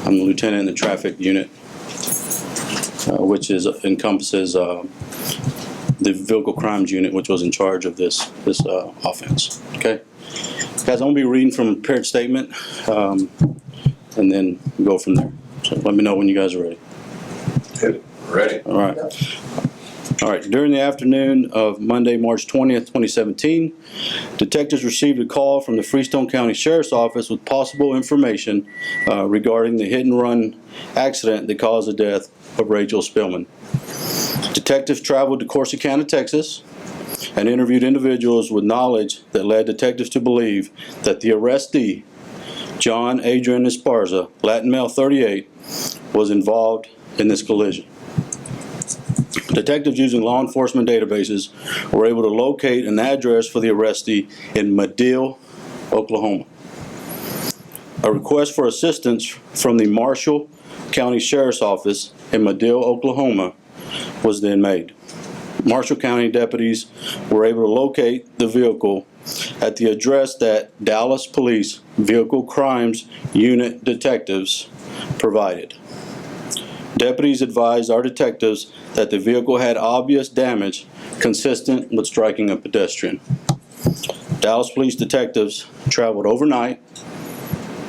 I'm the lieutenant in the traffic unit, which encompasses the vehicle crimes unit, which was in charge of this offense. Okay, guys, I'm gonna be reading from a prepared statement, and then go from there. So let me know when you guys are ready. Good. Ready. All right. All right. During the afternoon of Monday, March 20th, 2017, detectives received a call from the Freestone County Sheriff's Office with possible information regarding the hit-and-run accident that caused the death of Rachel Spillman. Detectives traveled to Corsicana, Texas, and interviewed individuals with knowledge that led detectives to believe that the arrestee, John Adrian Esparza, Latin male 38, was involved in this collision. Detectives using law enforcement databases were able to locate an address for the arrestee in Madill, Oklahoma. A request for assistance from the Marshall County Sheriff's Office in Madill, Oklahoma was then made. Marshall County deputies were able to locate the vehicle at the address that Dallas Police Vehicle Crimes Unit detectives provided. Deputies advised our detectives that the vehicle had obvious damage consistent with striking a pedestrian. Dallas Police detectives traveled overnight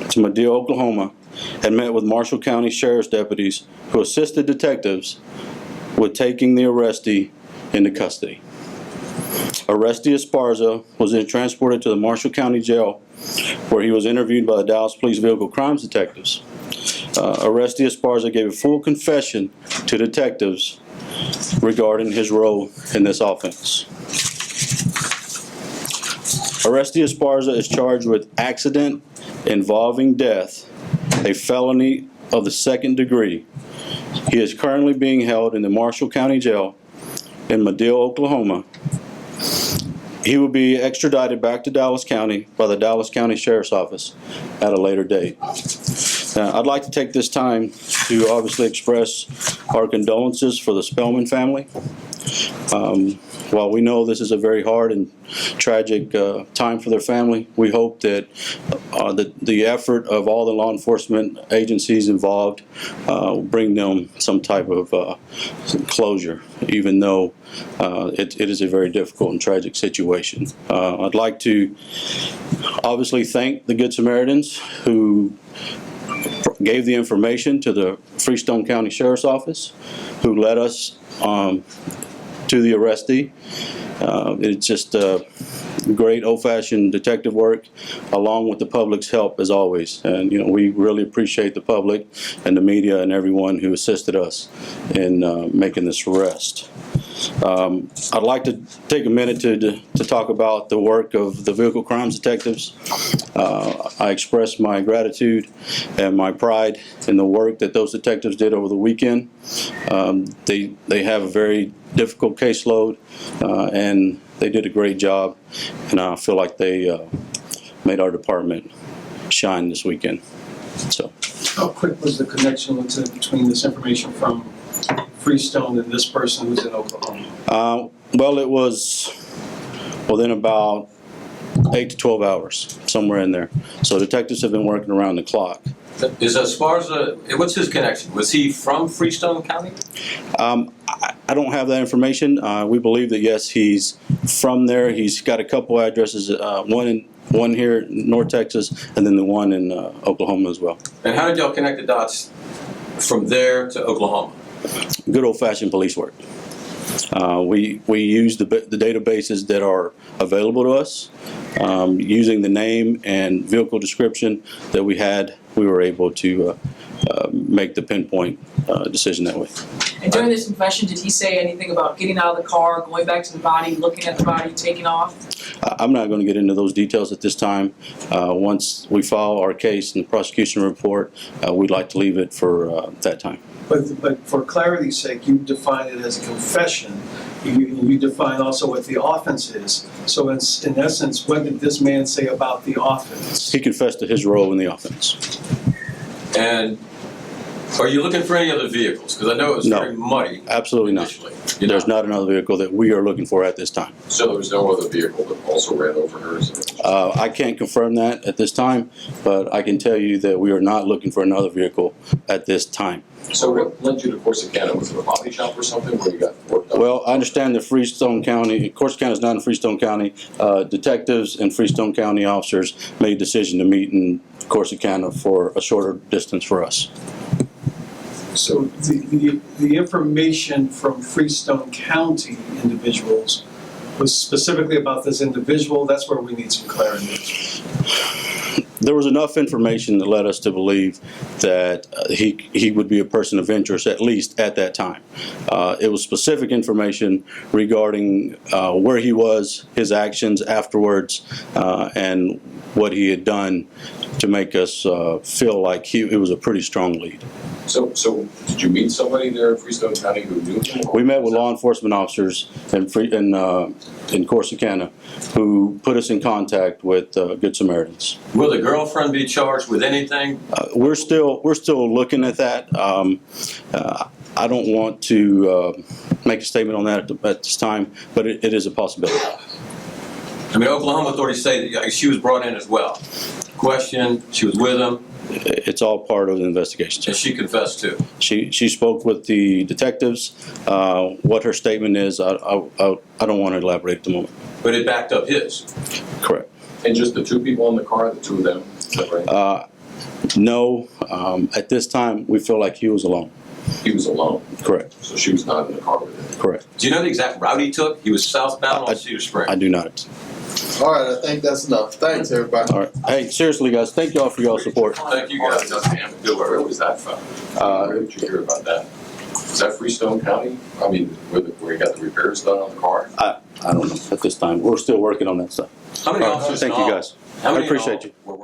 to Madill, Oklahoma, and met with Marshall County Sheriff's deputies who assisted detectives with taking the arrestee into custody. Arrestee Esparza was then transported to the Marshall County Jail, where he was interviewed by the Dallas Police Vehicle Crimes detectives. Arrestee Esparza gave a full confession to detectives regarding his role in this offense. Arrestee Esparza is charged with accident involving death, a felony of the second degree. He is currently being held in the Marshall County Jail in Madill, Oklahoma. He will be extradited back to Dallas County by the Dallas County Sheriff's Office at a later date. I'd like to take this time to obviously express our condolences for the Spillman family. While we know this is a very hard and tragic time for their family, we hope that the effort of all the law enforcement agencies involved will bring them some type of closure, even though it is a very difficult and tragic situation. I'd like to obviously thank the Good Samaritans who gave the information to the Freestone County Sheriff's Office, who led us to the arrestee. It's just great old-fashioned detective work, along with the public's help as always. And we really appreciate the public and the media and everyone who assisted us in making this arrest. I'd like to take a minute to talk about the work of the vehicle crimes detectives. I express my gratitude and my pride in the work that those detectives did over the weekend. They have a very difficult caseload, and they did a great job, and I feel like they made our department shine this weekend. So, how quick was the connection between this information from Freestone and this person who's in Oklahoma? Well, it was within about 8 to 12 hours, somewhere in there. So detectives have been working around the clock. Is Esparza, what's his connection? Was he from Freestone County? I don't have that information. We believe that yes, he's from there. He's got a couple addresses, one here in North Texas, and then the one in Oklahoma as well. And how did y'all connect the dots from there to Oklahoma? Good old-fashioned police work. We use the databases that are available to us. Using the name and vehicle description that we had, we were able to make the pinpoint decision that way. And during this confession, did he say anything about getting out of the car, going back to the body, looking at the body, taking off? I'm not going to get into those details at this time. Once we file our case and the prosecution report, we'd like to leave it for that time. But for clarity's sake, you define it as a confession. You define also what the offense is. So in essence, what did this man say about the offense? He confessed to his role in the offense. And Are you looking for any other vehicles? Because I know it was No. very muddy Absolutely not. initially. You're There's not another vehicle that we are looking for at this time. So there was no other vehicle that also ran over hers? I can't confirm that at this time, but I can tell you that we are not looking for another vehicle at this time. So what led you to Corsicana? Was it a body shop or something where you got worked up? Well, I understand that Freestone County, Corsicana is not in Freestone County. Detectives and Freestone County officers made a decision to meet in Corsicana for a shorter distance for us. So the information from Freestone County individuals was specifically about this individual. That's where we need some clarity. There was enough information that led us to believe that he would be a person of interest, at least at that time. It was specific information regarding where he was, his actions afterwards, and what he had done to make us feel like it was a pretty strong lead. So did you meet somebody there in Freestone County who knew him? We met with law enforcement officers in Corsicana who put us in contact with Good Samaritans. Will the girlfriend be charged with anything? We're still looking at that. I don't want to make a statement on that at this time, but it is a possibility. I mean, Oklahoma authorities say that she was brought in as well. Question, she was with him, It's all part of the investigation. and she confessed too. She spoke with the detectives. What her statement is, I don't want to elaborate at the moment. But it backed up his. Correct. And just the two people in the car, the two of them? Is that right? No, at this time, we feel like he was alone. He was alone. Correct. So she was not in the car with him. Correct. Do you know the exact route he took? He was southbound on Cedar Spring. I do not. All right, I think that's enough. Thanks, everybody. All right. Hey, seriously, guys, thank y'all for y'all's support. Thank you guys. Where was that from? Where did you hear about that? Was that Freestone County? I mean, where you got the repairs done on the car? I don't know at this time. We're still working on that stuff. How many officers in Thank you, all? guys. How many I appreciate in all you. were working?